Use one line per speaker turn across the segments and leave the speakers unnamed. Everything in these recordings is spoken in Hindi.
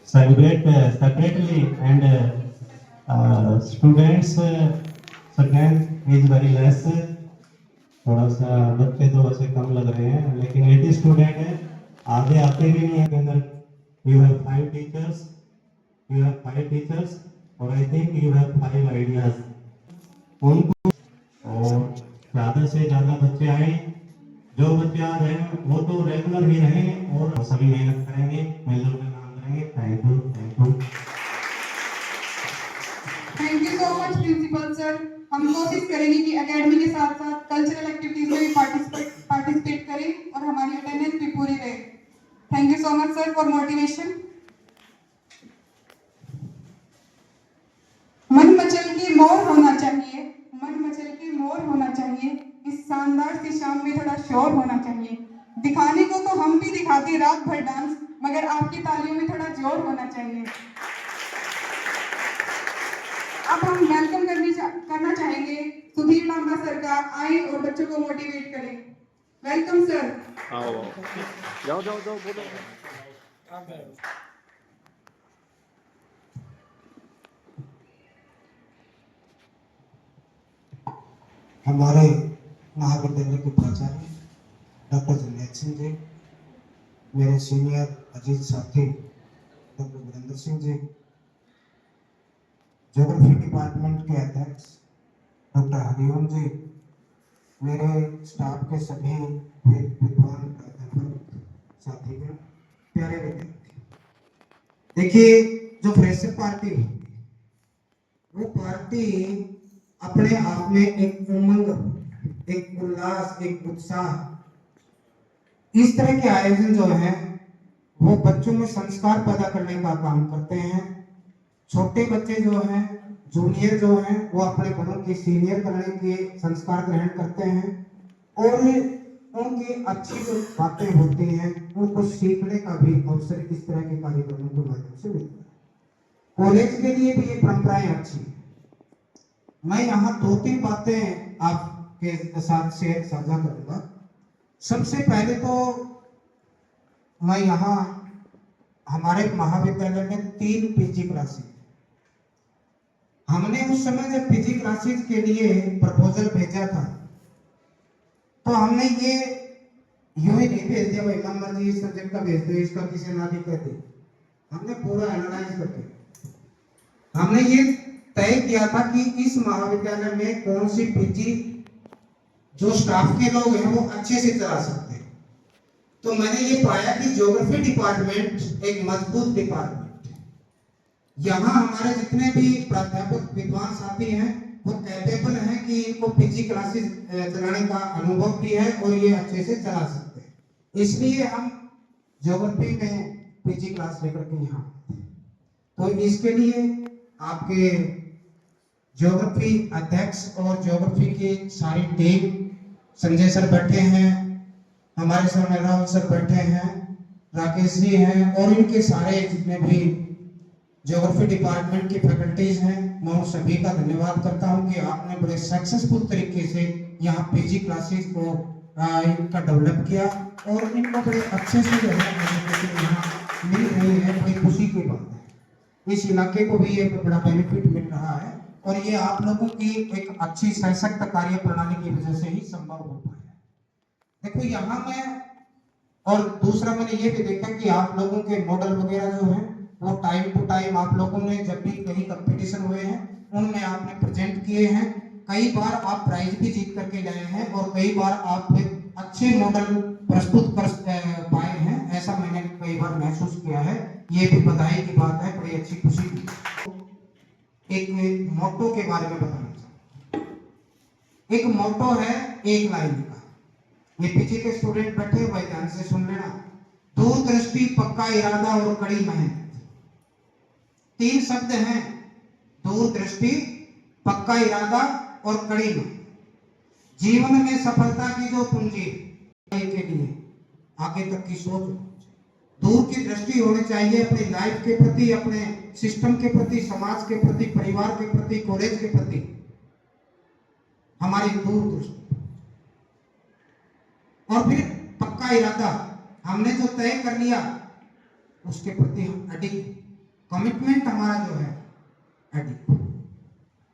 celebrate separately, and students strength is very less. थोड़ा सा बच्चे तो वैसे कम लग रहे हैं, लेकिन 80 स्टूडेंट हैं, आधे आते भी नहीं है। के अंदर you have 5 teachers, you have 5 teachers, और I think you have 5 ideas. उनको और ज़्यादा से ज़्यादा बच्चे आए, जो बच्चे आ रहे हैं वो तो रेगुलर ही रहें और सभी मेहनत करेंगे, मिलजुल कर काम करेंगे। Thank you, thank you.
Thank you so much principal sir. हम कोशिश करेंगे कि एकेडमी के साथ साथ कल्चरल एक्टिविटीज में भी पार्टिसिपेट करें और हमारी अटेंडेंस भी पूरी रहे। Thank you so much sir for motivation. मन मचल के मोर होना चाहिए, मन मचल के मोर होना चाहिए, इस शानदार सी शाम में थोड़ा शोर होना चाहिए। दिखाने को तो हम भी दिखाते रात भर डांस, मगर आपकी तालियों में थोड़ा जोर होना चाहिए। अब हम वेलकम करना चाहेंगे सुधीर लांबा सर का। आए और बच्चों को मोटिवेट करें। Welcome sir.
आओ जाओ जाओ जाओ बोलो।
हमारे महाविद्यालय के प्राचार्य डॉक्टर जरनैल सिंह जी, मेरे सीनियर अजीत साथी doctor Virendra Singh ji, geography department के अध्यक्ष डॉक्टर हरिओम जी, मेरे स्टाफ के सभी विद्वान अध्यापक साथीगण, प्यारे विद्यार्थी। देखिए, जो फ्रेशर पार्टी होती है वो पार्टी अपने आप में एक उमंग, एक उल्लास, एक उत्साह, इस तरह के आयोजन जो है वो बच्चों में संस्कार पैदा करने का काम करते हैं। छोटे बच्चे जो हैं, जूनियर जो हैं, वो अपने बड़ों की सीनियर करने के संस्कार ग्रहण करते हैं और उनकी अच्छी जो बातें होती हैं उनको सीखने का भी अवसर इस तरह के कार्यक्रमों के माध्यम से मिलता है। कॉलेज के लिए भी ये परंपराएं अच्छी है। मैं यहाँ 2-3 बातें आपके साथ शेयर साझा करूंगा। सबसे पहले तो मैं यहाँ हमारे महाविद्यालय में 3 पीजी क्लासेस, हमने उस समय जब पीजी क्लासेस के लिए प्रपोजल भेजा था तो हमने ये यूं ही नहीं भेज दिया भाई मन जी इस सब्जेक्ट का भेज दो, इसका किसी ना भी कहते। हमने पूरा एनालाइज करके हमने ये तय किया था कि इस महाविद्यालय में कौन सी पीजी जो स्टाफ के लोग हैं वो अच्छे से चला सकते हैं। तो मैंने ये पाया कि ज्योग्राफी डिपार्टमेंट एक मजबूत डिपार्टमेंट है। यहाँ हमारे जितने भी प्राध्यापक विद्वान साथी हैं वो कैपेबल हैं कि इनको पीजी क्लासेस चलाने का अनुभव भी है और ये अच्छे से चला सकते हैं। इसलिए हम ज्योग्राफी में पीजी क्लास लेकर के यहाँ, तो इसके लिए आपके ज्योग्राफी अध्यक्ष और ज्योग्राफी की सारी टीम, संजय सर बैठे हैं, हमारे सर राहुल सर बैठे हैं, राकेश जी हैं और इनके सारे जितने भी ज्योग्राफी डिपार्टमेंट की फैकल्टीज हैं, मैं उन सभी का धन्यवाद करता हूं कि आपने बड़े सक्सेसफुल तरीके से यहाँ पीजी क्लासेस को इनका डेवलप किया और इनको बड़े अच्छे से जो है यहाँ मिल रही है। बड़ी खुशी की बात है, इस इलाके को भी एक बड़ा बेनिफिट मिल रहा है और ये आप लोगों की एक अच्छी सशक्त कार्य प्रणाली की वजह से ही संभव हो पाया। देखो यहाँ मैं, और दूसरा मैंने ये भी देखा कि आप लोगों के मॉडल वगैरह जो है वो टाइम टू टाइम आप लोगों ने जब भी कहीं कंपटीशन हुए हैं उनमें आपने प्रेजेंट किए हैं। कई बार आप प्राइज भी जीत करके लाए हैं और कई बार आप अच्छे मॉडल प्रस्तुत कर पाए हैं, ऐसा मैंने कई बार महसूस किया है। ये भी बधाई की बात है, बड़ी अच्छी खुशी की। एक मोटो के बारे में बताना चाहूँ। एक मोटो है एक लाइन का, ये पीछे के स्टूडेंट बैठे हुए ध्यान से सुन लेना। दूरदृष्टि, पक्का इरादा और कड़ी मेहनत, 3 शब्द हैं। दूरदृष्टि, पक्का इरादा और कड़ी मेहनत। जीवन में सफलता की जो पूंजी के लिए आगे तक की सोच, दूर की दृष्टि होनी चाहिए अपनी लाइफ के प्रति, अपने सिस्टम के प्रति, समाज के प्रति, परिवार के प्रति, कॉलेज के प्रति, हमारी दूरदृष्टि। और फिर पक्का इरादा, हमने जो तय कर लिया उसके प्रति हम अडिग, कमिटमेंट हमारा जो है अडिग,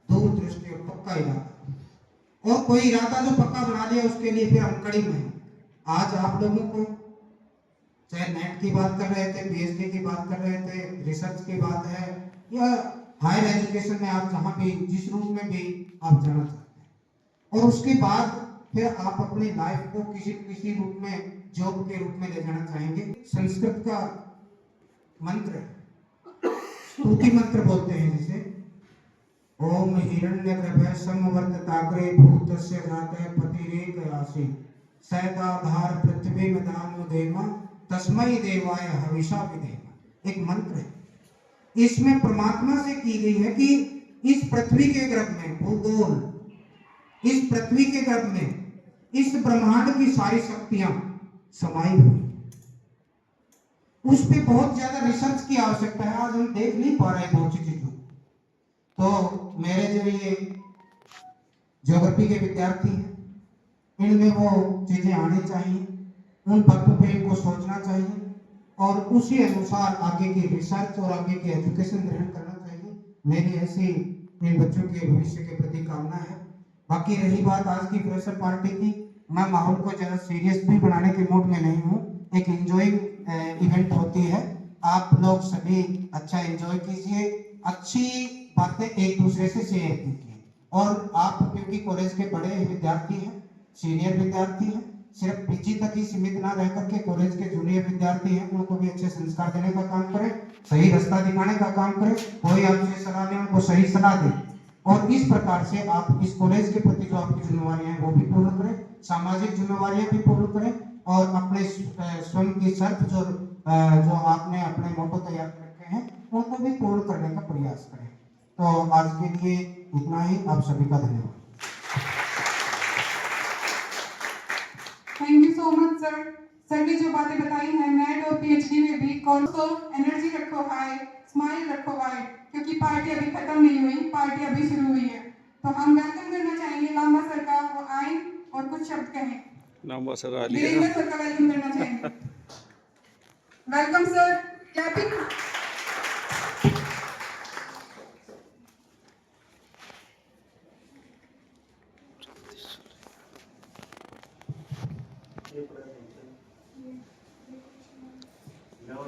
दूरदृष्टि और पक्का इरादा। और कोई इरादा जो पक्का बना लिया उसके लिए फिर हम कड़ी में। आज आप लोगों को चाहे नेट की बात कर रहे थे, पीएचडी की बात कर रहे थे, रिसर्च की बात है, या हायर एजुकेशन में आप जहां भी जिस रूप में भी आप जाना चाहते हैं, और उसके बाद फिर आप अपनी लाइफ को किसी किसी रूप में जॉब के रूप में ले जाना चाहेंगे। संस्कृत का मंत्र स्तुति मंत्र बोलते हैं जिसे, ओम हिरण्यगर्भ समवर्तताग्रे भूतस्य जातः पतिरेक आसी सैदाधार पृथ्वी में दानो देवा तस्मै देवाय हविषा विधेम। एक मंत्र है, इसमें परमात्मा से की गई है कि इस पृथ्वी के गर्भ में, भूगोल, इस पृथ्वी के गर्भ में इस ब्रह्मांड की सारी शक्तियां समाई हुई, उस पे बहुत ज्यादा रिसर्च की आवश्यकता है। आज हम देख नहीं पा रहे बहुत सी चीजों। तो मेरे जो ये ज्योग्राफी के विद्यार्थी हैं, इनमें वो चीजें आनी चाहिए, उन बातों पे इनको सोचना चाहिए और उसी अनुसार आगे की रिसर्च और आगे की एजुकेशन ग्रहण करना चाहिए। मेरी ऐसी इन बच्चों के भविष्य के प्रति कामना है। बाकी रही बात आज की फ्रेशर पार्टी की, मैं माहौल को ज्यादा सीरियस भी बनाने के मूड में नहीं हूँ। एक एंजॉइंग इवेंट होती है, आप लोग सभी अच्छा एंजॉय कीजिए, अच्छी बातें एक दूसरे से शेयर कीजिए। और आप क्योंकि कॉलेज के बड़े विद्यार्थी हैं, सीनियर विद्यार्थी हैं, सिर्फ पीजी तक ही सीमित ना रह करके कॉलेज के जूनियर विद्यार्थी हैं, उनको भी अच्छे संस्कार देने का काम करें, सही रास्ता दिखाने का काम करें। कोई आपसे सलाह ले उनको सही सलाह दें, और इस प्रकार से आप इस कॉलेज के प्रति जो आपकी जिम्मेवारियां हैं वो भी पूर्ण करें, सामाजिक जिम्मेवारियां भी पूर्ण करें, और अपने स्वयं की सेल्फ जो आपने अपने मोटो तैयार रखे हैं उनको भी पूर्ण करने का प्रयास करें। तो आज के लिए इतना ही, आप सभी का धन्यवाद।
Thank you so much sir. Sir ने जो बातें बताई हैं नेट और पीएचडी में भी, कौन तो एनर्जी रखो हाई, स्माइल रखो वाइड, क्योंकि पार्टी अभी खत्म नहीं हुई, पार्टी अभी शुरू हुई है। तो हम वेलकम करना चाहेंगे लांबा सर का, वो आए और कुछ शब्द कहें।
नाम सर आ लिया
वीरेंद्र सर का वेलकम करना चाहेंगे। Welcome sir, clapping.
No,